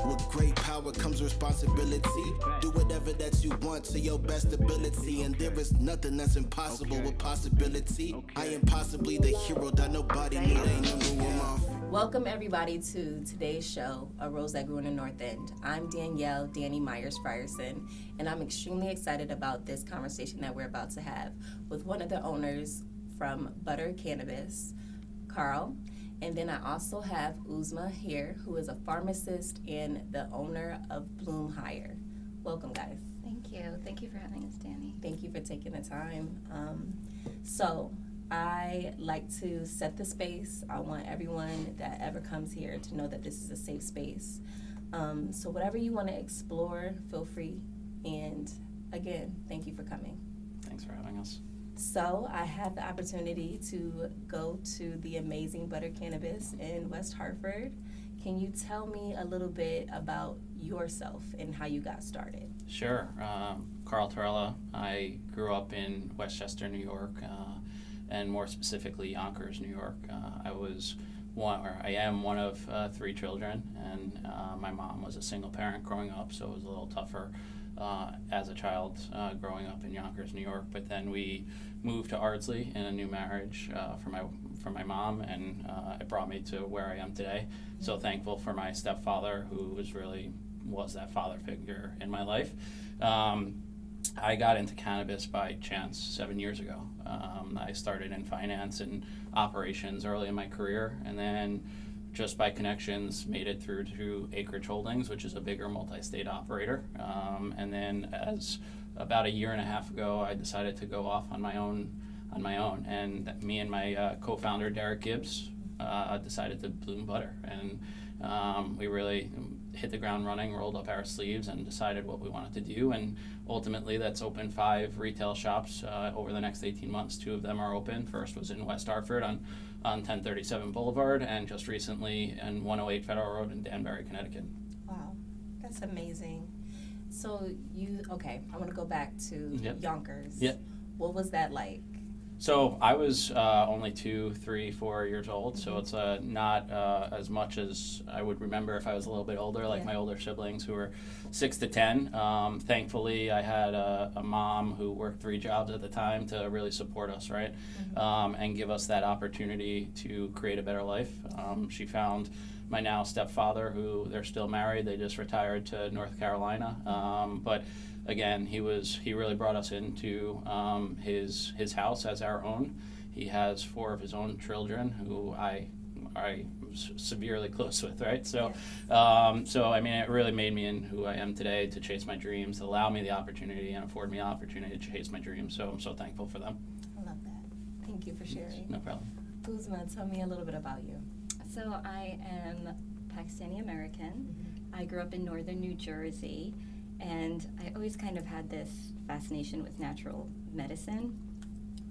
With great power comes responsibility. Do whatever that you want to your best ability. And there is nothing that's impossible with possibility. I am possibly the hero that nobody knew they number one. Welcome everybody to today's show, A Rose That Grew in the North End. I'm Danielle Danny Myers-Frierson, and I'm extremely excited about this conversation that we're about to have with one of the owners from BUDR Cannabis, Carl. And then I also have Uzma here, who is a pharmacist and the owner of Bloom Higher. Welcome, guys. Thank you. Thank you for having us, Danny. Thank you for taking the time. So I like to set the space. I want everyone that ever comes here to know that this is a safe space. So whatever you want to explore, feel free. And again, thank you for coming. Thanks for having us. So I had the opportunity to go to the amazing BUDR Cannabis in West Hartford. Can you tell me a little bit about yourself and how you got started? Sure. Carl Torella. I grew up in Westchester, New York, and more specifically Yonkers, New York. I am one of 3 children, and my mom was a single parent growing up, so it was a little tougher as a child growing up in Yonkers, New York. But then we moved to Ardsley in a new marriage for my mom, and it brought me to where I am today. So thankful for my stepfather, who was that father figure in my life. I got into cannabis by chance 7 years ago. I started in finance and operations early in my career, and then just by connections made it through to Acreage Holdings, which is a bigger multi-state operator. And then as about a year and a half ago, I decided to go off on my own. And me and my co-founder, Derek Gibbs, decided to bloom BUDR. And we really hit the ground running, rolled up our sleeves, and decided what we wanted to do. And ultimately, that's opened 5 retail shops over the next 18 months. 2 of them are open. First was in West Hartford on 1037 Boulevard, and just recently in 108 Federal Road in Danbury, Connecticut. Wow, that's amazing. So I want to go back to Yonkers. Yep. What was that like? So I was only 2, 3, 4 years old, so it's not as much as I would remember if I was a little bit older, like my older siblings who were 6 to 10. Thankfully, I had a mom who worked 3 jobs at the time to really support us, right, and give us that opportunity to create a better life. She found my now stepfather, who they're still married. They just retired to North Carolina, but again, he really brought us into his house as our own. He has 4 of his own children who I was severely close with, right? So, I mean, it really made me in who I am today to chase my dreams, allow me the opportunity and afford me the opportunity to chase my dreams. So I'm so thankful for them. I love that. Thank you for sharing. No problem. Uzma, tell me a little bit about you. So I am Pakistani American. I grew up in northern New Jersey, and I always kind of had this fascination with natural medicine,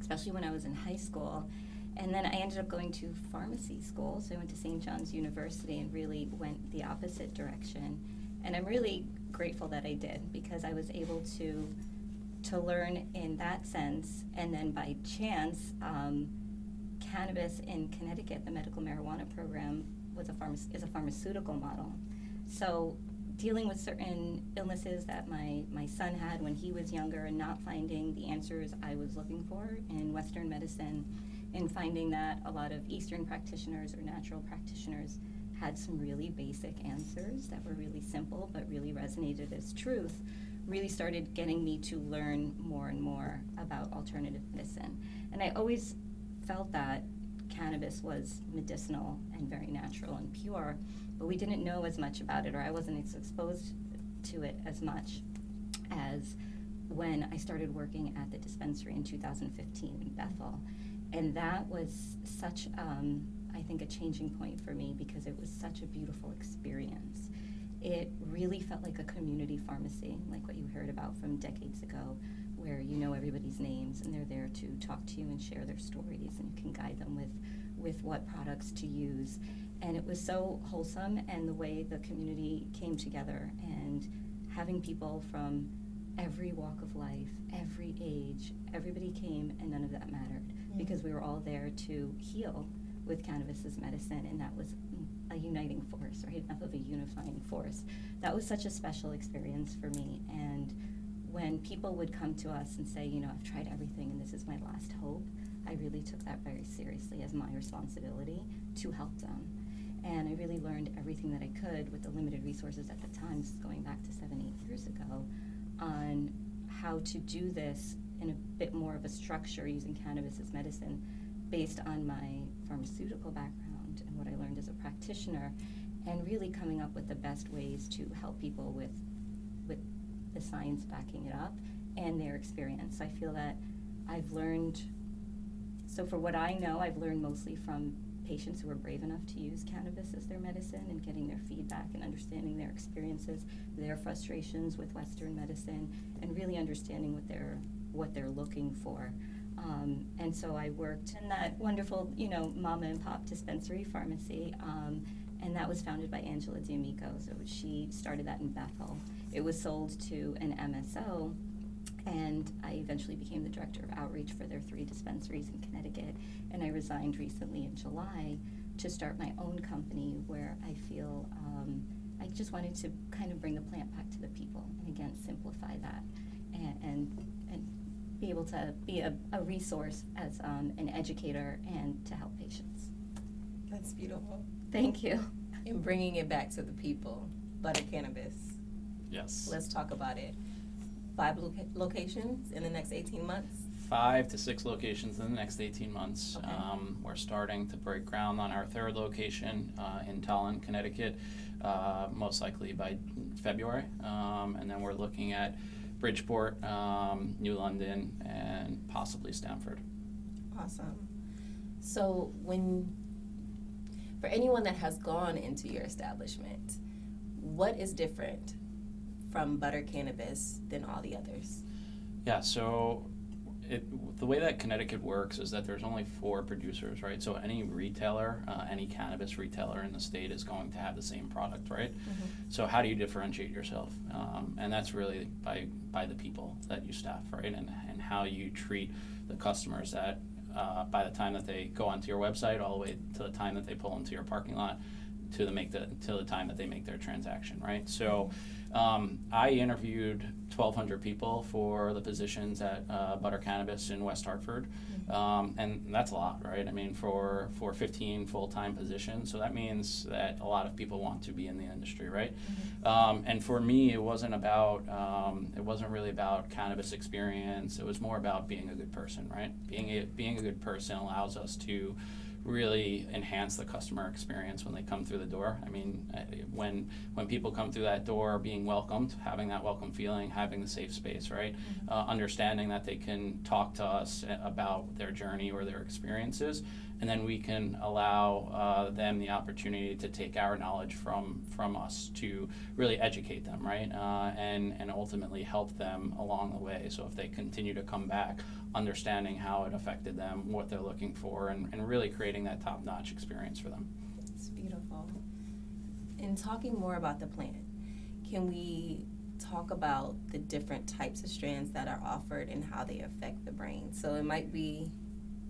especially when I was in high school. And then I ended up going to pharmacy school, so I went to St. John's University and really went the opposite direction. And I'm really grateful that I did, because I was able to learn in that sense. And then by chance, cannabis in Connecticut, the medical marijuana program, is a pharmaceutical model. So dealing with certain illnesses that my son had when he was younger and not finding the answers I was looking for in Western medicine, and finding that a lot of Eastern practitioners or natural practitioners had some really basic answers that were really simple but really resonated as truth, really started getting me to learn more and more about alternative medicine. And I always felt that cannabis was medicinal and very natural and pure, but we didn't know as much about it, or I wasn't exposed to it as much as when I started working at the dispensary in 2015 in Bethel. And that was such, I think, a changing point for me, because it was such a beautiful experience. It really felt like a community pharmacy, like what you heard about from decades ago, where you know everybody's names and they're there to talk to you and share their stories, and you can guide them with what products to use. And it was so wholesome, and the way the community came together, and having people from every walk of life, every age, everybody came, and none of that mattered, because we were all there to heal with cannabis as medicine, and that was a uniting force, right? Enough of a unifying force. That was such a special experience for me. And when people would come to us and say, you know, I've tried everything and this is my last hope, I really took that very seriously as my responsibility to help them. And I really learned everything that I could with the limited resources at the time, this is going back to 7-8 years ago, on how to do this in a bit more of a structure using cannabis as medicine based on my pharmaceutical background and what I learned as a practitioner, and really coming up with the best ways to help people with the science backing it up and their experience. I feel that I've learned, so for what I know, I've learned mostly from patients who are brave enough to use cannabis as their medicine and getting their feedback and understanding their experiences, their frustrations with Western medicine, and really understanding what they're looking for. And so I worked in that wonderful, you know, mama and pop dispensary pharmacy, and that was founded by Angela D'Amico. So she started that in Bethel. It was sold to an MSO, and I eventually became the director of outreach for their 3 dispensaries in Connecticut. And I resigned recently in July to start my own company, where I feel I just wanted to kind of bring the plant back to the people, and again simplify that, and be able to be a resource as an educator and to help patients. That's beautiful. Thank you. And bringing it back to the people, BUDR Cannabis. Yes. Let's talk about it. 5 locations in the next 18 months? 5 to 6 locations in the next 18 months. Okay. We're starting to break ground on our 3rd location in Tallinn, Connecticut, most likely by February. And then we're looking at Bridgeport, New London, and possibly Stamford. Awesome. So for anyone that has gone into your establishment, what is different from BUDR Cannabis than all the others? Yeah, so the way that Connecticut works is that there's only 4 producers, right? So any retailer, any cannabis retailer in the state is going to have the same product, right? Mm-hmm. So how do you differentiate yourself? And that's really by the people that you staff, right? And how you treat the customers that by the time that they go onto your website, all the way to the time that they pull into your parking lot, to the time that they make their transaction, right? So I interviewed 1,200 people for the positions at BUDR Cannabis in West Hartford, and that's a lot, right? I mean, for 15 full-time positions, so that means that a lot of people want to be in the industry, right? And for me, it wasn't really about cannabis experience. It was more about being a good person, right? Being a good person allows us to really enhance the customer experience when they come through the door. I mean, when people come through that door, being welcomed, having that welcome feeling, having the safe space, right? Understanding that they can talk to us about their journey or their experiences, and then we can allow them the opportunity to take our knowledge from us to really educate them, right? And ultimately help them along the way. So if they continue to come back, understanding how it affected them, what they're looking for, and really creating that top-notch experience for them. It's beautiful. And talking more about the plant, can we talk about the different types of strands that are offered and how they affect the brain? So it might be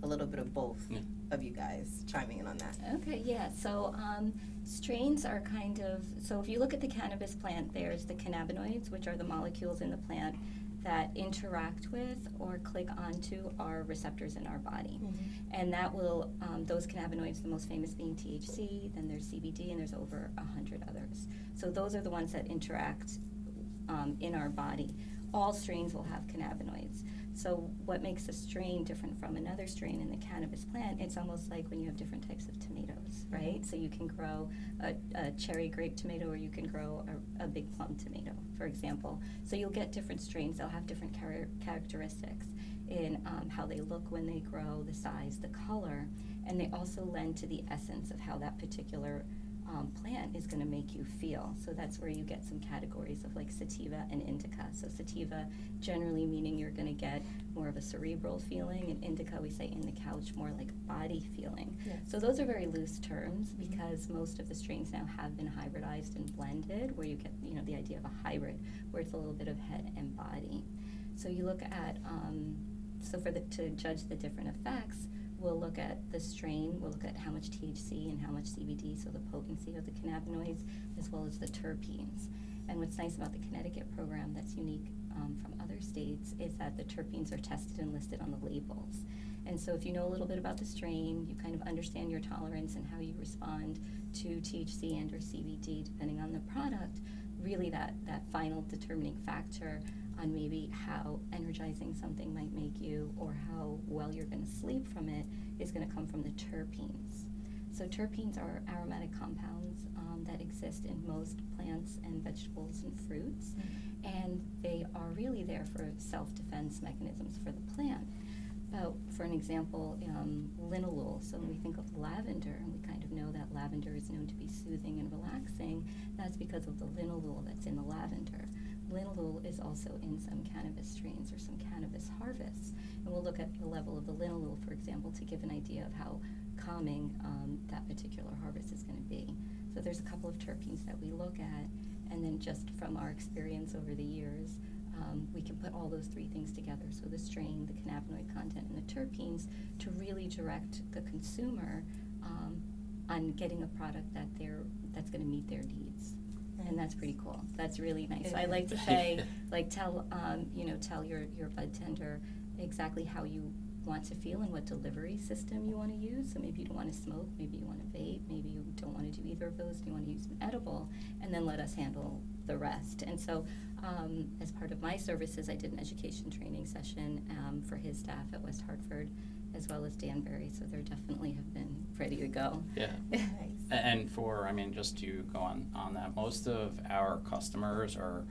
a little bit of both of you guys chiming in on that. Okay, yeah, so strains are so if you look at the cannabis plant, there's the cannabinoids, which are the molecules in the plant that interact with or click onto our receptors in our body. And that will, those cannabinoids, the most famous being THC, then there's CBD, and there's over 100 others. So those are the ones that interact in our body. All strains will have cannabinoids. So what makes a strain different from another strain in the cannabis plant, it's almost like when you have different types of tomatoes, right? So you can grow a cherry grape tomato, or you can grow a big plum tomato, for example. So you'll get different strains. They'll have different characteristics in how they look when they grow, the size, the color, and they also lend to the essence of how that particular plant is going to make you feel. So that's where you get some categories of like sativa and indica. So sativa generally meaning you're going to get more of a cerebral feeling, and indica we say in the couch, more like body feeling. Yes. So those are very loose terms because most of the strains now have been hybridized and blended, where you get the idea of a hybrid where it's a little bit of head and body. So you look at to judge the different effects, we'll look at the strain, we'll look at how much THC and how much CBD, so the potency of the cannabinoids, as well as the terpenes. And what's nice about the Connecticut program that's unique from other states is that the terpenes are tested and listed on the labels. And so if you know a little bit about the strain, you kind of understand your tolerance and how you respond to THC and or CBD depending on the product, really that final determining factor on maybe how energizing something might make you or how well you're going to sleep from it is going to come from the terpenes. So terpenes are aromatic compounds that exist in most plants and vegetables and fruits, and they are really there for self-defense mechanisms for the plant. But for an example, linalool, so when we think of lavender, and we kind of know that lavender is known to be soothing and relaxing, that's because of the linalool that's in the lavender. Linalool is also in some cannabis strains or some cannabis harvests, and we'll look at the level of the linalool, for example, to give an idea of how calming that particular harvest is going to be. So there's a couple of terpenes that we look at, and then just from our experience over the years, we can put all those three things together. So the strain, the cannabinoid content, and the terpenes to really direct the consumer on getting a product that's going to meet their needs. And that's pretty cool. That's really nice. So I like to say, like, tell your bud tender exactly how you want to feel and what delivery system you want to use. So maybe you don't want to smoke, maybe you want to vape, maybe you don't want to do either of those, you want to use an edible, and then let us handle the rest. And so as part of my services, I did an education training session for his staff at West Hartford, as well as Danbury, so they definitely have been ready to go. Yeah. Nice. And just to go on that, most of our customers are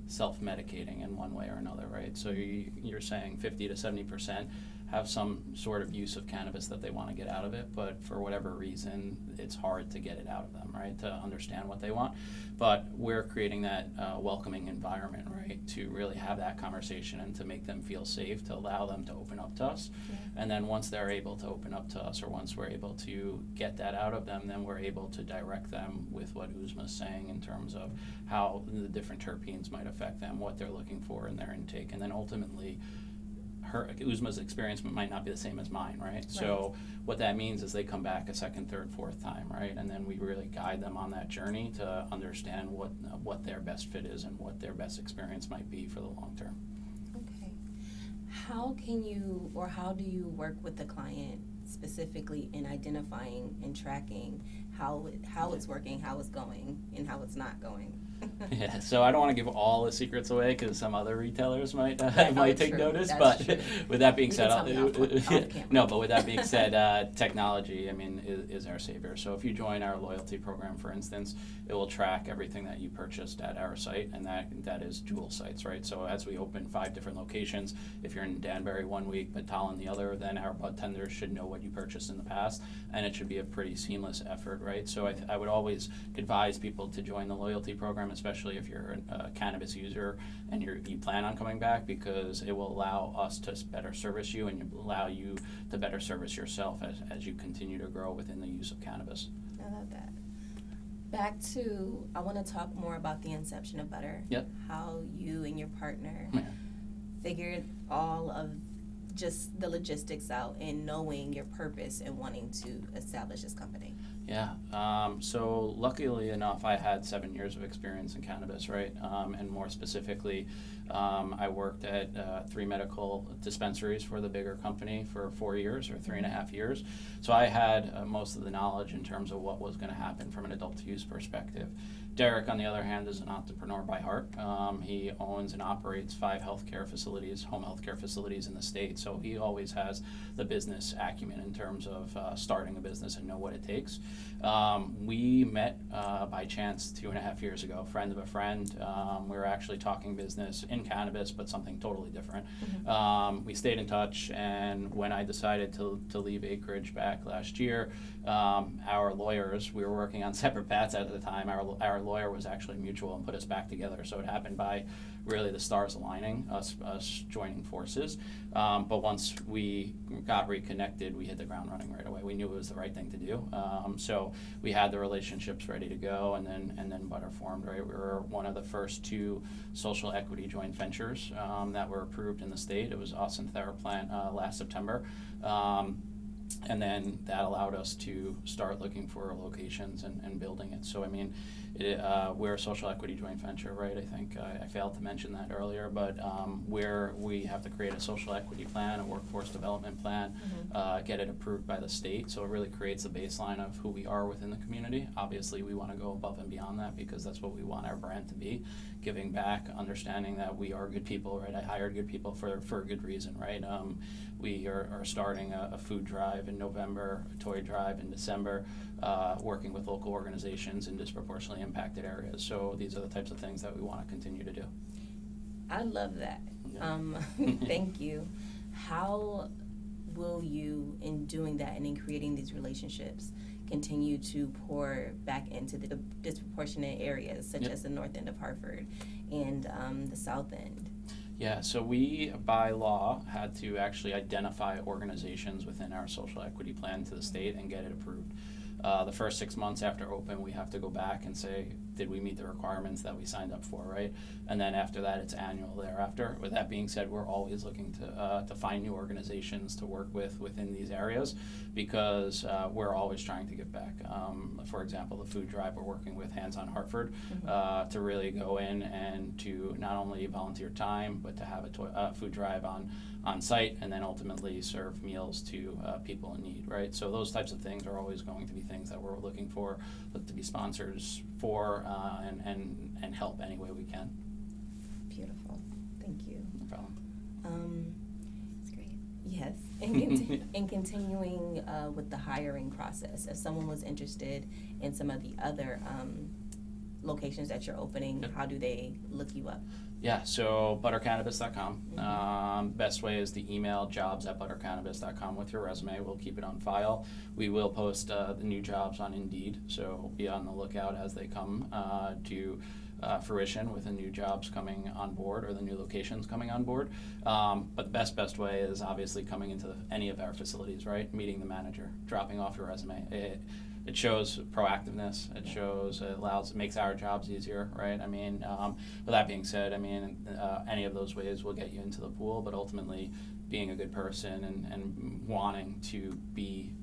self-medicating in one way or another, right? So you're saying 50 to 70% have some sort of use of cannabis that they want to get out of it, but for whatever reason, it's hard to get it out of them, right, to understand what they want. But we're creating that welcoming environment, right, to really have that conversation and to make them feel safe, to allow them to open up to us. Yeah. And then once they're able to open up to us, or once we're able to get that out of them, then we're able to direct them with what Uzma's saying in terms of how the different terpenes might affect them, what they're looking for in their intake, and then ultimately Uzma's experience might not be the same as mine, right? So what that means is they come back a second, third, fourth time, right? And then we really guide them on that journey to understand what their best fit is and what their best experience might be for the long term. Okay. How do you work with the client specifically in identifying and tracking how it's working, how it's going, and how it's not going? Yeah, so I don't want to give all the secrets away because some other retailers might take notice. That's but true. With that being said, but with that being said, technology, is our savior. So if you join our loyalty program, for instance, it will track everything that you purchased at our site, and that is dual sites, right? So as we open 5 different locations, if you're in Danbury one week but Tallinn the other, then our bud tenders should know what you purchased in the past, and it should be a pretty seamless effort, right? So I would always advise people to join the loyalty program, especially if you're a cannabis user and you plan on coming back, because it will allow us to better service you and allow you to better service yourself as you continue to grow within the use of cannabis. I love that. Back to, I want to talk more about the inception of BUDR. Yep. How you and your partner figured all of just the logistics out and knowing your purpose and wanting to establish this company. Yeah, so luckily enough, I had 7 years of experience in cannabis, right? And more specifically, I worked at 3 medical dispensaries for the bigger company for 4 years or 3.5 years. So I had most of the knowledge in terms of what was going to happen from an adult use perspective. Derek, on the other hand, is an entrepreneur by heart. He owns and operates 5 healthcare facilities, home healthcare facilities in the state. So he always has the business acumen in terms of starting a business and know what it takes. We met by chance 2.5 years ago, friend of a friend. We were actually talking business in cannabis, but something totally different. Mm-hmm. We stayed in touch, and when I decided to leave Acreage back last year, our lawyers, we were working on separate paths at the time, our lawyer was actually mutual and put us back together. So it happened by really the stars aligning, us joining forces. But once we got reconnected, we hit the ground running right away. We knew it was the right thing to do. So we had the relationships ready to go, and then BUDR formed, right? We were one of the first 2 social equity joint ventures that were approved in the state. It was us and TheraPlant last September. And then that allowed us to start looking for locations and building it. So, I mean, we're a social equity joint venture, right? I think I failed to mention that earlier, but where we have to create a social equity plan, a workforce development plan, get it approved by the state. So it really creates a baseline of who we are within the community. Obviously, we want to go above and beyond that because that's what we want our brand to be, giving back, understanding that we are good people, right? I hired good people for a good reason, right? We are starting a food drive in November, a toy drive in December, working with local organizations in disproportionately impacted areas. So these are the types of things that we want to continue to do. I love that. Yeah. Thank you. How will you, in doing that and in creating these relationships, continue to pour back into the disproportionate areas, such as the north end of Hartford and the south end? Yeah, so we, by law, had to actually identify organizations within our social equity plan to the state and get it approved. The first 6 months after open, we have to go back and say, did we meet the requirements that we signed up for, right? And then after that, it's annual thereafter. With that being said, we're always looking to find new organizations to work with within these areas because we're always trying to give back. For example, the food drive, we're working with Hands on Hartford to really go in and to not only volunteer time, but to have a food drive on site and then ultimately serve meals to people in need, right? So those types of things are always going to be things that we're looking for, look to be sponsors for, and help any way we can. Beautiful. Thank you. No problem. It's great. Yes. And continuing with the hiring process, if someone was interested in some of the other locations that you're opening, how do they look you up? Yeah, so buttercannabis.com. Best way is the email jobs@buttercannabis.com with your resume. We'll keep it on file. We will post the new jobs on Indeed, so be on the lookout as they come to fruition with the new jobs coming on board or the new locations coming on board. But the best way is obviously coming into any of our facilities, right? Meeting the manager, dropping off your resume. It shows proactiveness. It makes our jobs easier, right? I mean, with that being said, I mean, any of those ways will get you into the pool, but ultimately being a good person and wanting to be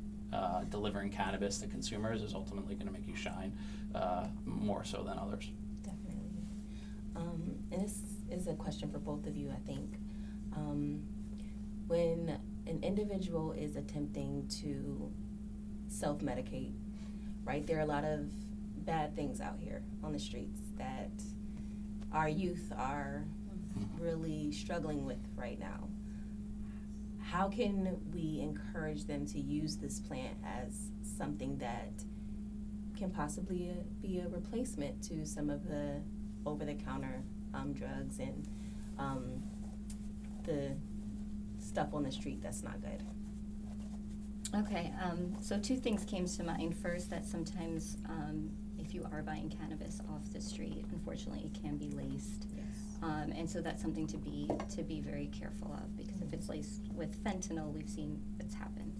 delivering cannabis to consumers is ultimately going to make you shine more so than others. Definitely. And this is a question for both of you, I think. When an individual is attempting to self-medicate, right? There are a lot of bad things out here on the streets that our youth are really struggling with right now. How can we encourage them to use this plant as something that can possibly be a replacement to some of the over-the-counter drugs and the stuff on the street that's not good? Okay, so two things came to mind. First, that sometimes if you are buying cannabis off the street, unfortunately, it can be laced. Yes. And so that's something to be very careful of, because if it's laced with fentanyl, we've seen what's happened.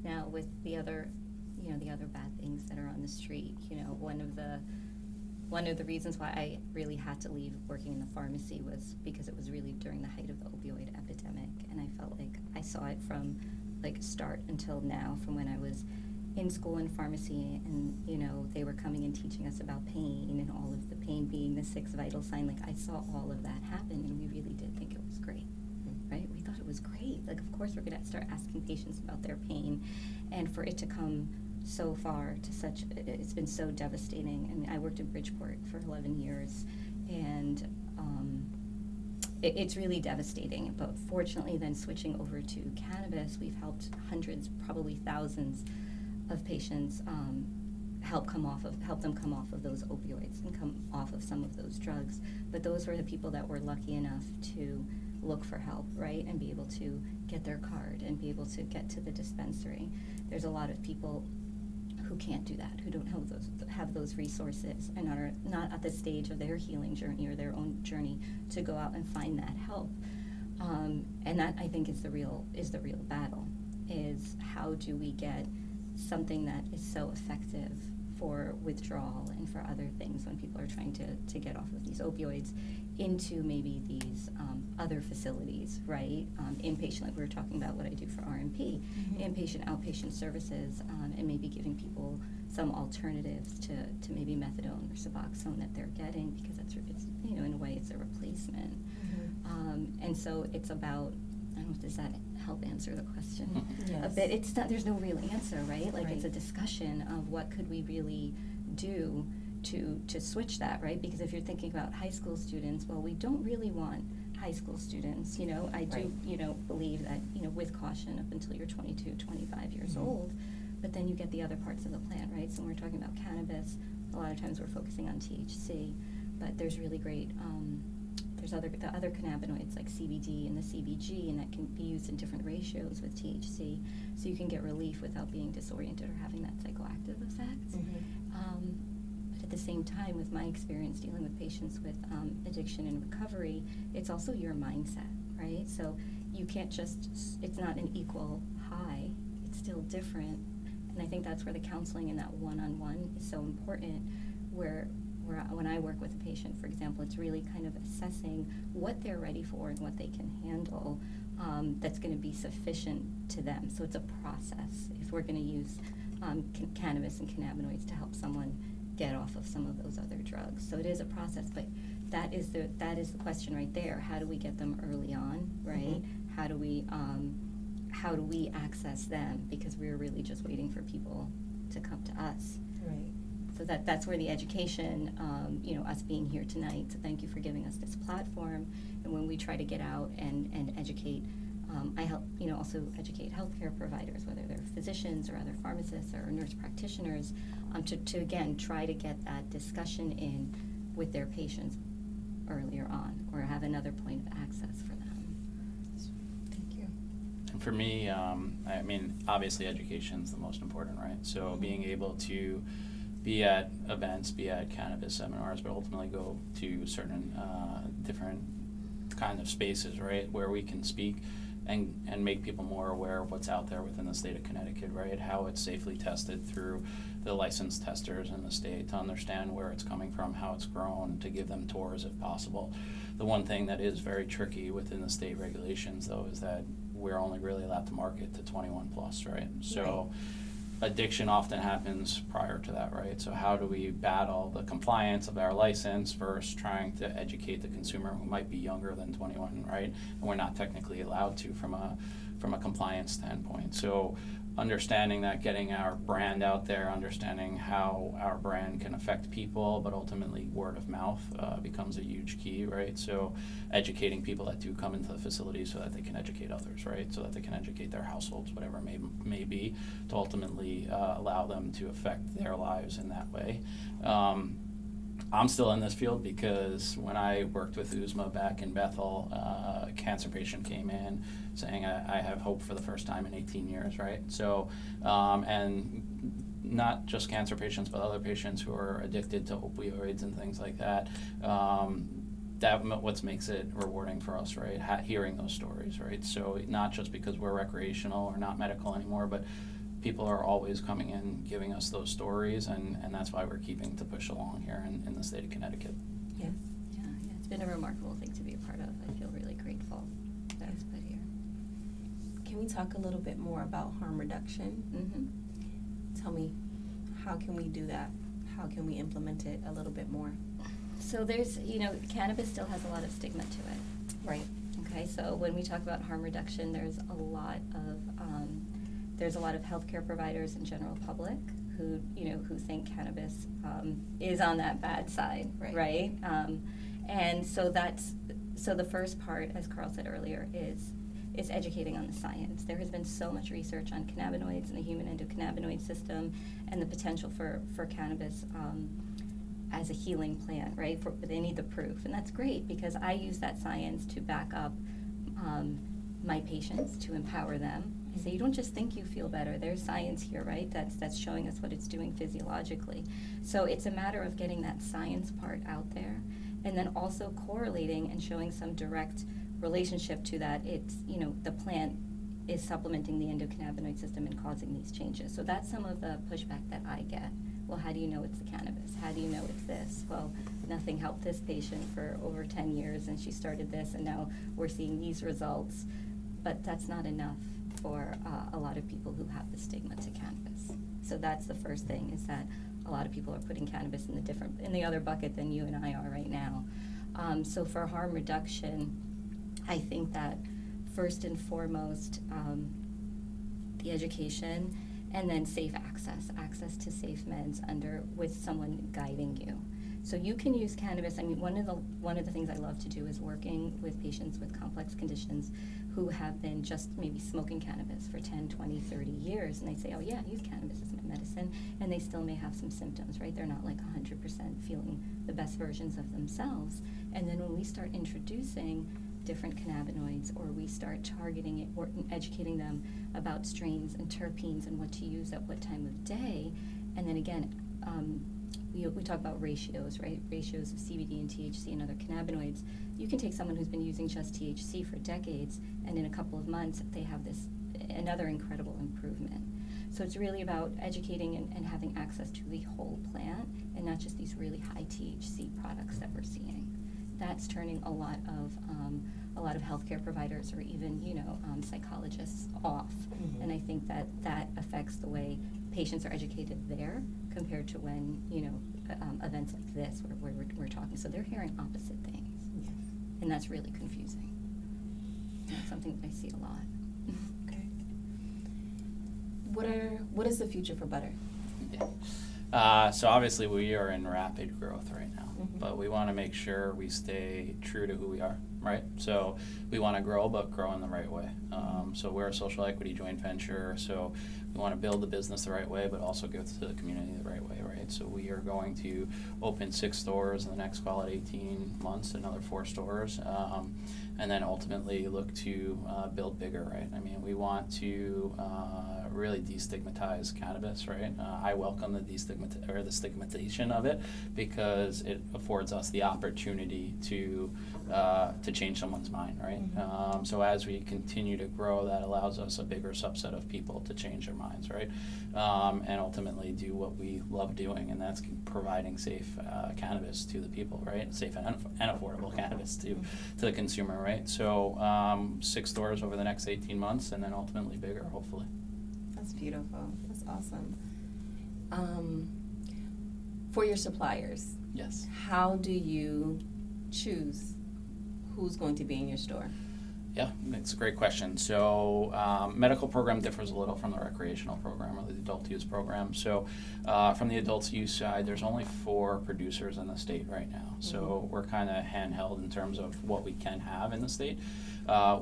Now, with the other bad things that are on the street, one of the reasons why I really had to leave working in the pharmacy was because it was really during the height of the opioid epidemic, and I felt like I saw it from start until now, from when I was in school in pharmacy, and they were coming and teaching us about pain and all of the pain being the sixth vital sign. I saw all of that happen, and we really did think it was great, right? We thought it was great. Of course we're going to start asking patients about their pain, and for it to come so far to it's been so devastating. I mean, I worked in Bridgeport for 11 years, and it's really devastating. But fortunately, then switching over to cannabis, we've helped hundreds, probably thousands of patients help them come off of those opioids and come off of some of those drugs. But those were the people that were lucky enough to look for help, right, and be able to get their card and be able to get to the dispensary. There's a lot of people who can't do that, who don't have those resources, and are not at the stage of their healing journey or their own journey to go out and find that help. And that, I think, is the real battle, is how do we get something that is so effective for withdrawal and for other things when people are trying to get off of these opioids into maybe these other facilities, right? Inpatient, like we were talking about what I do for RMP, inpatient, outpatient services, and maybe giving people some alternatives to maybe methadone or Suboxone that they're getting, because it's in a way it's a replacement. And so it's about, I don't know, does that help answer the question a bit? It's not, there's no real answer, right? Like it's a discussion of what could we really do to switch that, right? Because if you're thinking about high school students, well, we don't really want high school students, I do, believe that, with caution up until you're 22, 25 years old, but then you get the other parts of the plant, right? So when we're talking about cannabis, a lot of times we're focusing on THC, but there's really great, there's the other cannabinoids like CBD and the CBG, and that can be used in different ratios with THC, so you can get relief without being disoriented or having that psychoactive effect. But at the same time, with my experience dealing with patients with addiction and recovery, it's also your mindset, right? So you can't just, it's not an equal high, it's still different. And I think that's where the counseling and that one-on-one is so important, where when I work with a patient, for example, it's really kind of assessing what they're ready for and what they can handle that's going to be sufficient to them. So it's a process if we're going to use cannabis and cannabinoids to help someone get off of some of those other drugs. So it is a process, but that is the question right there. How do we get them early on, right? How do we access them? Because we're really just waiting for people to come to us. Right. So that's where the education, us being here tonight, so thank you for giving us this platform. And when we try to get out and educate, I help, also educate healthcare providers, whether they're physicians or other pharmacists or nurse practitioners, to again, try to get that discussion in with their patients earlier on, or have another point of access for them. Thank you. And for me, obviously education is the most important, right? So being able to be at events, be at cannabis seminars, but ultimately go to certain different kind of spaces, right, where we can speak and make people more aware of what's out there within the state of Connecticut, right, how it's safely tested through the licensed testers in the state, to understand where it's coming from, how it's grown, to give them tours if possible. The one thing that is very tricky within the state regulations, though, is that we're only really allowed to market to 21 plus, right? So addiction often happens prior to that, right? So how do we battle the compliance of our license versus trying to educate the consumer who might be younger than 21, right? And we're not technically allowed to from a compliance standpoint. So understanding that, getting our brand out there, understanding how our brand can affect people, but ultimately word of mouth becomes a huge key, right? So educating people that do come into the facility so that they can educate others, right? So that they can educate their households, whatever it may be, to ultimately allow them to affect their lives in that way. I'm still in this field because when I worked with USMA back in Bethel, a cancer patient came in saying, I have hope for the first time in 18 years, right? So, and not just cancer patients, but other patients who are addicted to opioids and things like that. That what makes it rewarding for us, right? Hearing those stories, right? So not just because we're recreational or not medical anymore, but people are always coming in giving us those stories, and that's why we're keeping to push along here in the state of Connecticut. Yes. Yeah, it's been a remarkable thing to be a part of. I feel really grateful that it's put here. Can we talk a little bit more about harm reduction? Tell me, how can we do that? How can we implement it a little bit more? So there's, cannabis still has a lot of stigma to it. Right. Okay, so when we talk about harm reduction, there's a lot of healthcare providers and general public who think cannabis is on that bad side, right? And so the first part, as Carl said earlier, is educating on the science. There has been so much research on cannabinoids and the human endocannabinoid system and the potential for cannabis as a healing plant, right? But they need the proof, and that's great because I use that science to back up my patients, to empower them. I say, you don't just think you feel better. There's science here, right? That's showing us what it's doing physiologically. So it's a matter of getting that science part out there, and then also correlating and showing some direct relationship to that. It's, the plant is supplementing the endocannabinoid system and causing these changes. So that's some of the pushback that I get well, how do you know it's the cannabis? How do you know it's this? Well, nothing helped this patient for over 10 years, and she started this, and now we're seeing these results. But that's not enough for a lot of people who have the stigma to cannabis. So that's the first thing, is that a lot of people are putting cannabis in the other bucket than you and I are right now. So for harm reduction, I think that first and foremost, the education, and then safe access to safe meds with someone guiding you. So you can use cannabis. I mean, one of the things I love to do is working with patients with complex conditions who have been just maybe smoking cannabis for 10, 20, 30 years, and they say, oh yeah, I use cannabis as my medicine, and they still may have some symptoms, right? They're not like 100% feeling the best versions of themselves. And then when we start introducing different cannabinoids, or we start targeting it or educating them about strains and terpenes and what to use at what time of day, and then again, we talk about ratios, right? Ratios of CBD and THC and other cannabinoids. You can take someone who's been using just THC for decades, and in a couple of months, they have another incredible improvement. So it's really about educating and having access to the whole plant, and not just these really high THC products that we're seeing. That's turning a lot of healthcare providers, or even psychologists, off. Mm-hmm. And I think that affects the way patients are educated there compared to when events like this where we're talking. So they're hearing opposite things, yes. And that's really confusing. That's something that I see a lot. Okay. What is the future for BUDR? Yeah. So obviously we are in rapid growth right now, mm-hmm. but we want to make sure we stay true to who we are, right? So we want to grow, but grow in the right way. So we're a social equity joint venture, so we want to build the business the right way, but also give to the community the right way, right? So we are going to open 6 stores in the next, call it 18 months, another 4 stores, and then ultimately look to build bigger, right? I mean, we want to really destigmatize cannabis, right? I welcome the stigmatization of it, because it affords us the opportunity to change someone's mind, right? Mm-hmm. So as we continue to grow, that allows us a bigger subset of people to change their minds, right? And ultimately do what we love doing, and that's providing safe cannabis to the people, right? Safe and affordable cannabis to the consumer, right? So 6 stores over the next 18 months, and then ultimately bigger, hopefully. That's beautiful. That's awesome. For your suppliers, yes. How do you choose who's going to be in your store? Yeah, it's a great question. So medical program differs a little from the recreational program or the adult use program. So from the adult use side, there's only 4 producers in the state right now. Mm-hmm. So we're kind of handheld in terms of what we can have in the state.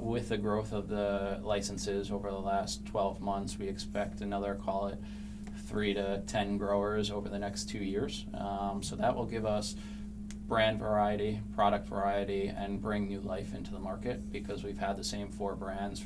With the growth of the licenses over the last 12 months, we expect another, call it 3 to 10 growers over the next 2 years. So that will give us brand variety, product variety, and bring new life into the market, because we've had the same 4 brands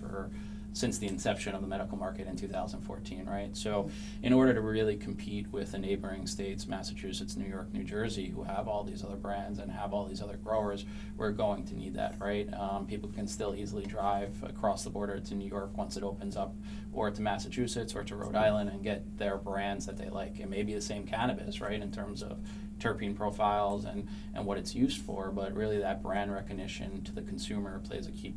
since the inception of the medical market in 2014, right? So in order to really compete with the neighboring states, Massachusetts, New York, New Jersey, who have all these other brands and have all these other growers, we're going to need that, right? People can still easily drive across the border to New York once it opens up, or to Massachusetts or to Rhode Island, and get their brands that they like. It may be the same cannabis, right, in terms of terpene profiles and what it's used for, but really that brand recognition to the consumer plays a key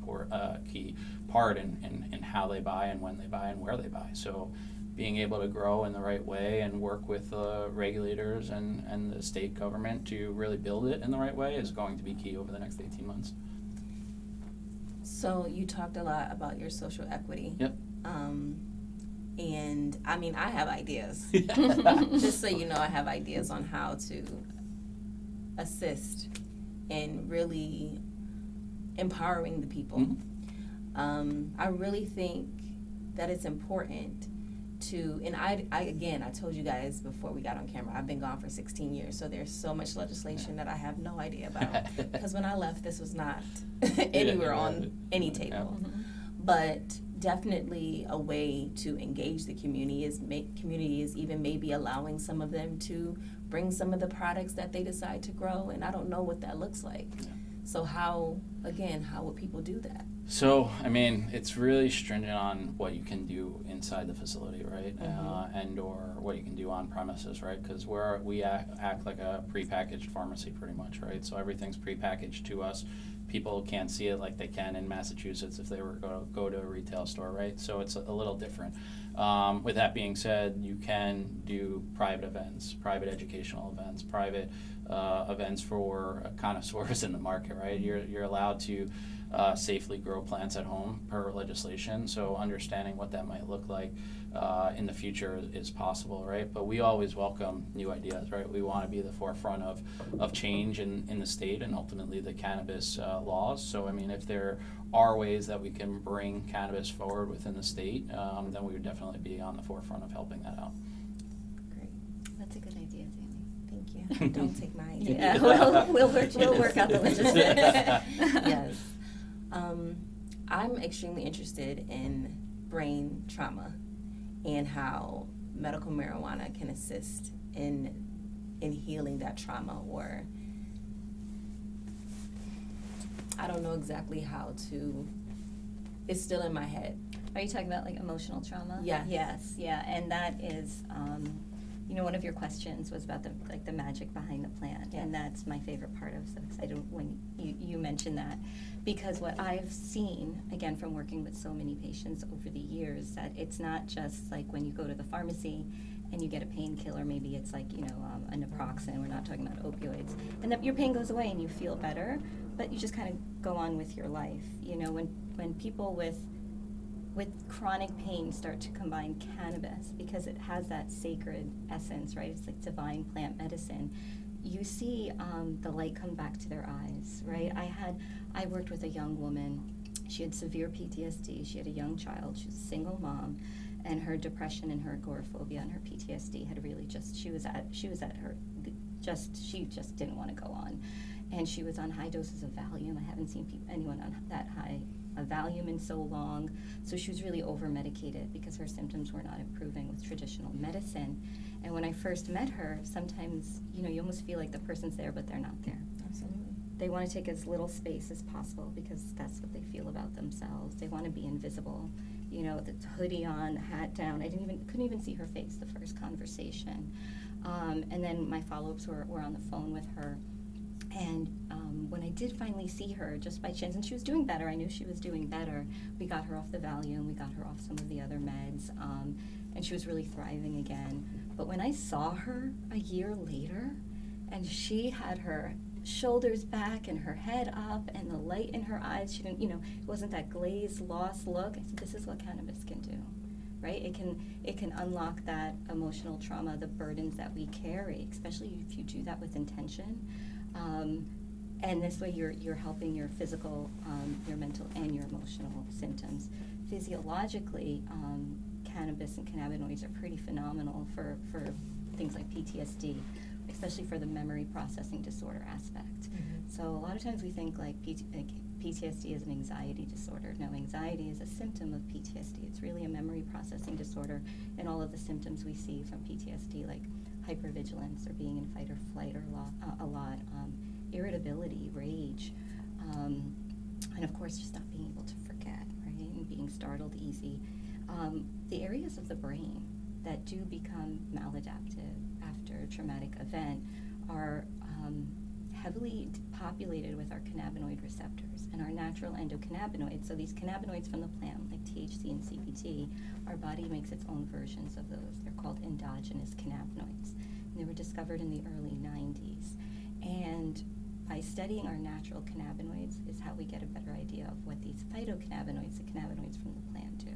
part in how they buy and when they buy and where they buy. So being able to grow in the right way and work with regulators and the state government to really build it in the right way is going to be key over the next 18 months. So you talked a lot about your social equity. Yep. And I mean, I have ideas. Just so you know, I have ideas on how to assist in really empowering the people. Mm-hmm. I really think that it's important to, and I told you guys before we got on camera, I've been gone for 16 years, so there's so much legislation that I have no idea about. Because when I left, this was not anywhere on any table. Mm-hmm. But definitely a way to engage the community is even maybe allowing some of them to bring some of the products that they decide to grow, and I don't know what that looks like. Yeah. So how would people do that? So, I mean, it's really stringent on what you can do inside the facility, right? And or what you can do on premises, right? Because we act like a prepackaged pharmacy pretty much, right? So everything's prepackaged to us. People can't see it like they can in Massachusetts if they were to go to a retail store, right? So it's a little different. With that being said, you can do private events, private educational events, private events for connoisseurs in the market, right? You're allowed to safely grow plants at home per legislation, so understanding what that might look like in the future is possible, right? But we always welcome new ideas, right? We want to be the forefront of change in the state and ultimately the cannabis laws. So, I mean, if there are ways that we can bring cannabis forward within the state, then we would definitely be on the forefront of helping that out. Great. That's a good idea, Danny. Thank you. Don't take my idea. Yeah, we'll work out the logistics. Yes. I'm extremely interested in brain trauma and how medical marijuana can assist in healing that trauma, or I don't know exactly how to, it's still in my head. Are you talking about like emotional trauma? Yes. Yes, yeah, and that is, one of your questions was about the magic behind the plant, Yes. and that's my favorite part. I was so excited when you mentioned that, because what I've seen, again, from working with so many patients over the years, that it's not just like when you go to the pharmacy and you get a painkiller, maybe it's like, a naproxen, we're not talking about opioids, and that your pain goes away and you feel better, but you just kind of go on with your life. When people with chronic pain start to combine cannabis, because it has that sacred essence, right? It's like divine plant medicine. You see the light come back to their eyes, right? I worked with a young woman. She had severe PTSD. She had a young child. She was a single mom, and her depression and her agoraphobia and her PTSD had really she just didn't want to go on, and she was on high doses of Valium. I haven't seen anyone on that high a Valium in so long. So she was really over-medicated because her symptoms were not improving with traditional medicine. And when I first met her, sometimes, you almost feel like the person's there, but they're not there. Absolutely. They want to take as little space as possible because that's what they feel about themselves. They want to be invisible. The hoodie on, hat down. Couldn't even see her face the first conversation. And then my follow-ups were on the phone with her. And when I did finally see her, just by chance, and she was doing better, I knew she was doing better, we got her off the Valium, we got her off some of the other meds, and she was really thriving again. But when I saw her a year later, and she had her shoulders back and her head up and the light in her eyes, she didn't, it wasn't that glazed, lost look. I said, this is what cannabis can do, right? It can unlock that emotional trauma, the burdens that we carry, especially if you do that with intention. And this way you're helping your physical, your mental, and your emotional symptoms. Physiologically, cannabis and cannabinoids are pretty phenomenal for things like PTSD, especially for the memory processing disorder aspect. Mm-hmm. So a lot of times we think like PTSD is an anxiety disorder. No, anxiety is a symptom of PTSD. It's really a memory processing disorder, and all of the symptoms we see from PTSD, like hypervigilance or being in fight or flight a lot, irritability, rage, and of course just not being able to forget, right, and being startled easy. The areas of the brain that do become maladaptive after a traumatic event are heavily populated with our cannabinoid receptors and our natural endocannabinoids. So these cannabinoids from the plant, like THC and CBD, our body makes its own versions of those. They're called endogenous cannabinoids. And they were discovered in the early 90s. And by studying our natural cannabinoids is how we get a better idea of what these phytocannabinoids, the cannabinoids from the plant, do.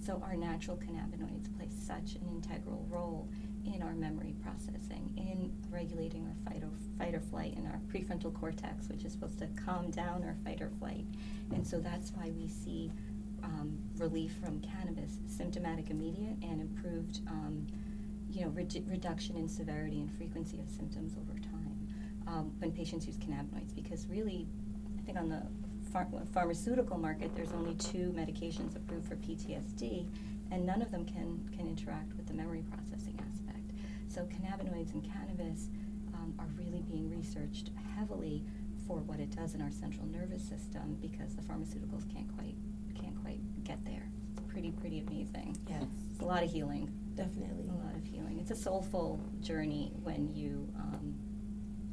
So our natural cannabinoids play such an integral role in our memory processing, in regulating our fight or flight in our prefrontal cortex, which is supposed to calm down our fight or flight. And so that's why we see relief from cannabis, symptomatic immediate, and improved reduction in severity and frequency of symptoms over time when patients use cannabinoids. Because really, I think on the pharmaceutical market, there's only 2 medications approved for PTSD, and none of them can interact with the memory processing aspect. So cannabinoids and cannabis are really being researched heavily for what it does in our central nervous system, because the pharmaceuticals can't quite get there. It's pretty amazing. Yes, It's a lot of healing. definitely. A lot of healing. It's a soulful journey when you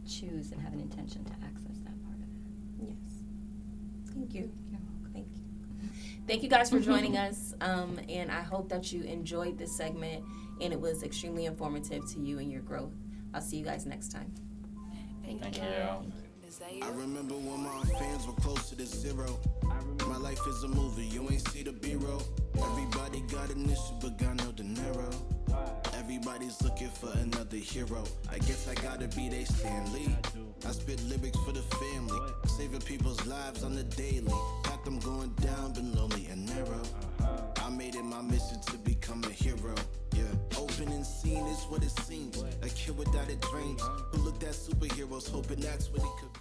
choose and have an intention to access that part of it. Yes. Thank you. You're welcome. Thank you. Thank you guys for joining us, and I hope that you enjoyed this segment and it was extremely informative to you and your growth. I'll see you guys next time. Thank you. I remember when my fans were closer to zero. My life is a movie, you ain't see the B-roll. Everybody got an issue but got no dinero. Everybody's looking for another hero. I guess I gotta be they Stan Lee. I spit lyrics for the family, saving people's lives on the daily. Got them going down, been lonely and narrow. I made it my mission to become a hero. Yeah, open and seen is what it seems. A kid without a dreams, who looked at superheroes hoping that's what he could be.